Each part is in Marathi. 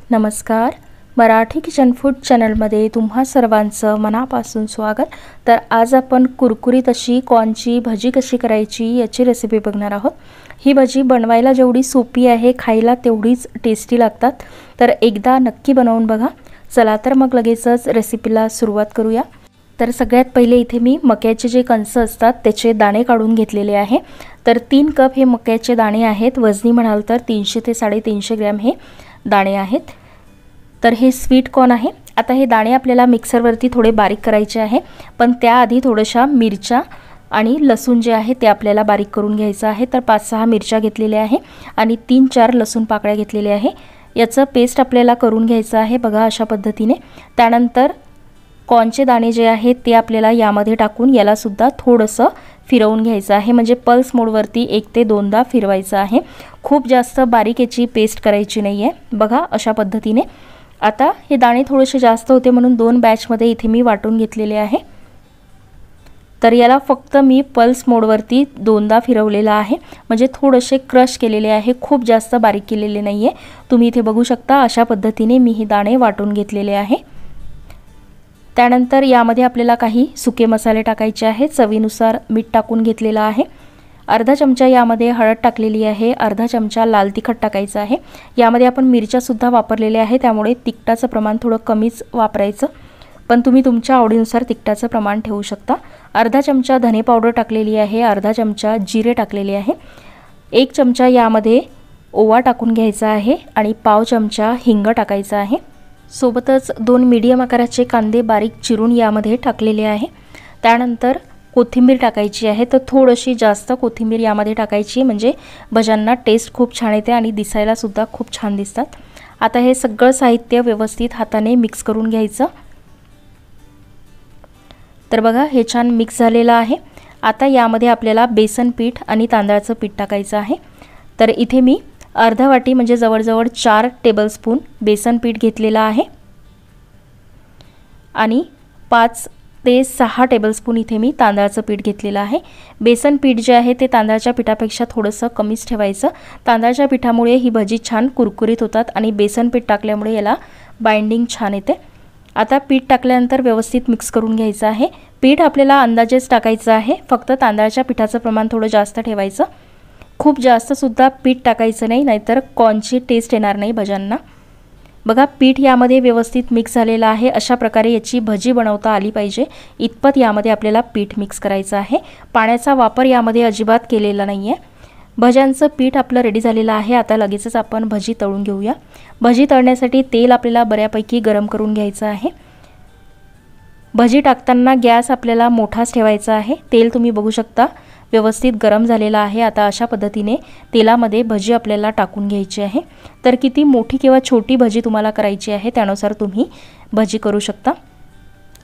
नमस्कार, मराठी किचन फूड चॅनलमध्ये तुम्हा सर्वांचं मनापासून स्वागत। तर आज आपण कुरकुरीत अशी कॉर्नची भजी कशी करायची याची रेसिपी बघणार आहोत। ही भजी बनवायला जेवढी सोपी आहे, खायला तेवढीच टेस्टी लागतात। तर एकदा नक्की बनवून बघा। चला तर मग लगेचच रेसिपीला सुरुवात करूया। तर सगळ्यात पहिले इथे मी मक्याचे जे कणस असतात त्याचे दाणे काढून घेतलेले आहे। तर 3 कप हे मक्याचे दाणे आहेत। वजनी म्हणाल तर 300 ते 350 ग्रॅम हे दाणे आहेत। तर हे स्वीट कॉर्न आहे। आता हे दाणे आपल्याला मिक्सरवरती थोडे बारीक करायचे आहे, पण त्याआधी थोड्याशा मिरच्या आणि लसूण जे आहे ते आपल्याला बारीक करून घ्यायचं आहे। तर 5-6 मिरच्या घेतलेल्या आहे आणि 3-4 लसूण पाकळ्या घेतलेल्या आहे। याचं पेस्ट आपल्याला करून घ्यायचं आहे बघा अशा पद्धतीने। त्यानंतर कॉर्नचे दाणे जे आहेत ते आपल्याला यामध्ये टाकून याला सुद्धा थोडंसं फिरवून घ्यायचं आहे, म्हणजे पल्स मोडवरती 1 ते 2दा फिरवायचं आहे। खूप जास्त बारीक याची पेस्ट करायची नाही आहे बघा अशा पद्धतीने। आता हे दाणे थोडेसे जास्त होते म्हणून 2 बॅचमध्ये इथे मी वाटून घेतलेले आहे। तर याला फक्त मी पल्स मोडवरती 2दा फिरवलेला आहे, म्हणजे थोडेसे क्रश केलेले आहे, खूप जास्त बारीक केलेले नाहीये। तुम्ही इथे बघू शकता अशा पद्धतीने मी हे दाणे वाटून घेतलेले आहे। त्यानंतर यामध्ये आपल्याला काही सुके मसाले टाकायचे आहेत। चवीनुसार मीठ टाकून घेतलेला आहे। अर्धा चमचा यामध्ये हळद टाकलेली आहे। अर्धा चमचा लाल तिखट टाकायचं आहे। यामध्ये आपण मिरच्या सुद्धा वापरलेल्या आहे, त्यामुळे तिखटाचं प्रमाण थोडं कमीच वापरायचं, पण तुम्ही तुमच्या आवडीनुसार तिखटाचं प्रमाण ठेवू शकता। अर्धा चमचा धने पावडर टाकलेली आहे। अर्धा चमचा जिरे टाकलेले आहे। 1 चमचा यामध्ये ओवा टाकून घ्यायचा आहे आणि पाव चमचा हिंग टाकायचा आहे। सोबतच 2 मीडियम आकाराचे कांदे बारीक चिरून यामध्ये टाकलेले आहे। त्यानंतर कोथिंबीर टाकायची आहे। तर थोडीशी जास्त कोथिंबीर यामध्ये टाकायची, म्हणजे भज्यांना टेस्ट खूप छान येते आणि दिसायला सुद्धा खूप छान दिसतात। आता हे सगळं साहित्य व्यवस्थित हाताने मिक्स करून घ्यायचं। तर बघा हे छान मिक्स झालेलं आहे। आता यामध्ये आपल्याला बेसन पीठ आणि तांदळाचं पीठ टाकायचं आहे। तर इथे मी अर्धा वाटी म्हणजे जवळजवळ 4 टेबलस्पून बेसन पीठ घेतलेला आहे आणि 5 ते 6 टेबलस्पून इथे मी तांदळाचं पीठ घेतलेलं आहे। बेसन पीठ जे आहे ते तांदळाच्या पिठापेक्षा थोडंसं कमीच ठेवायचं। तांदळाच्या पिठामुळे ही भजी छान कुरकुरीत होतात आणि बेसन पीठ टाकल्यामुळे याला बाइंडिंग छान येते। आता पीठ टाकल्यानंतर व्यवस्थित मिक्स करून घ्यायचं आहे। पीठ आपल्याला अंदाजेच टाकायचं आहे, फक्त तांदळाच्या पिठाचं प्रमाण थोडं जास्त ठेवायचं। खूप जास्त सुद्धा पीठ टाकायचं नाही, नाहीतर कॉर्नची टेस्ट येणार नाही भज्यांना। बघा पीठ यामध्ये व्यवस्थित मिक्स झालेलं आहे। अशा प्रकारे याची भजी बनवता आली पाहिजे इतपत यामध्ये आपल्याला पीठ मिक्स करायचं आहे। पाण्याचा वापर यामध्ये अजिबात केलेला नाहीये। भज्यांचं पीठ आपलं रेडी झालेलं आहे। आता लगेचच आपण भजी तळून घेऊया। भजी तळण्यासाठी तेल आपल्याला बऱ्यापैकी गरम करून घ्यायचं आहे। भजी टाकताना गॅस आपल्याला मोठाच ठेवायचा आहे। तेल तुम्ही बघू शकता व्यवस्थित गरम झालेला आहे। आता अशा पद्धतीने तेलामध्ये भजी आपल्याला टाकून घ्यायची आहे। तर किती मोठी किंवा छोटी भजी तुम्हाला करायची आहे त्यानुसार तुम्ही भजी करू शकता।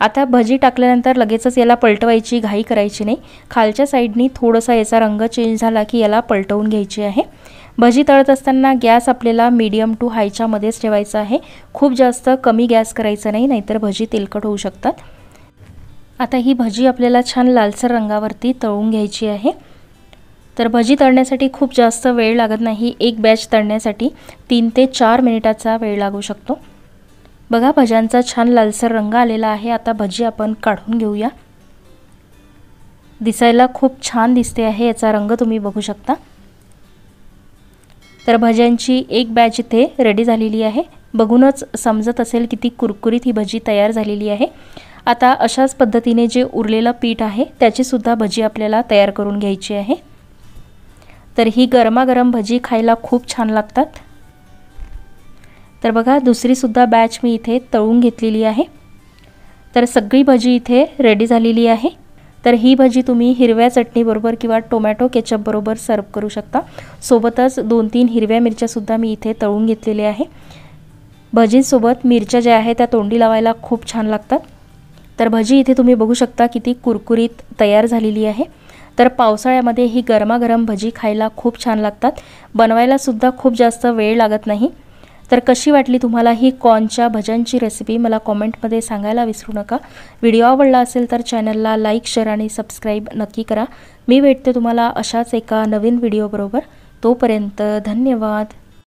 आता भजी टाकल्यानंतर लगेचच याला पलटवायची घाई करायची नाही। खालच्या साईडनी थोडासा याचा रंग चेंज झाला की याला पलटवून घ्यायची आहे। भजी तळत असताना गॅस आपल्याला मीडियम टू हायच्या मध्येच ठेवायचा आहे। खूप जास्त कमी गॅस करायचा नाही, नाहीतर भजी तेलकट होऊ शकतात। आता ही भजी आपल्याला छान लालसर रंगावरती तळून घ्यायची आहे। तर भजी तळण्यासाठी खूप जास्त वेळ लागत नाही। एक बॅच तळण्यासाठी 3 ते 4 मिनिटाचा वेळ लागू शकतो। बघा भज्यांचा छान लालसर रंग आलेला आहे। आता भजी आपण काढून घेऊया। दिसायला खूप छान दिसते आहे, याचा रंग तुम्ही बघू शकता। तर भज्यांची एक बॅच इथे रेडी झालेली आहे। बघूनच समजत असेल किती कुरकुरीत ही भजी तयार झालेली आहे। आता अशाच पद्धतीने जे उरलेलं पीठ आहे त्याची सुद्धा भजी आपल्याला तयार करून घ्यायची आहे। तर ही गरमागरम भजी खायला खूप छान लागतात। तर बघा दुसरी सुद्धा बॅच मी इथे तळून घेतलेली आहे। तर सगळी भजी इथे रेडी झालेली आहे। तर ही भजी तुम्ही हिरव्या चटणीबरोबर किंवा टोमॅटो केचप बरोबर सर्व करू शकता। सोबतच 2-3 हिरव्या मिरच्या सुद्धा मी इथे तळून घेतलेल्या आहे। भजींसोबत मिरच्या ज्या आहेत त्या तोंडी लावायला खूप छान लागतात। तर भजी इथे तुम्ही बघू शकता किती कुरकुरीत तयार झालेली आहे। तर पावसाळ्यामध्ये ही गरमागरम भजी खायला खूप छान लागतात। बनवायला सुद्धा खूप जास्त वेळ लागत नाही। तर कशी वाटली तुम्हाला ही कॉर्नच्या भज्यांची रेसिपी मला कमेंटमध्ये सांगायला विसरू नका। व्हिडिओ आवडला असेल तर चॅनलला लाईक, शेअर आणि सबस्क्राइब नक्की करा। मी भेटते तुम्हाला अशाच एका नवीन व्हिडिओ बरोबर। तोपर्यंत धन्यवाद।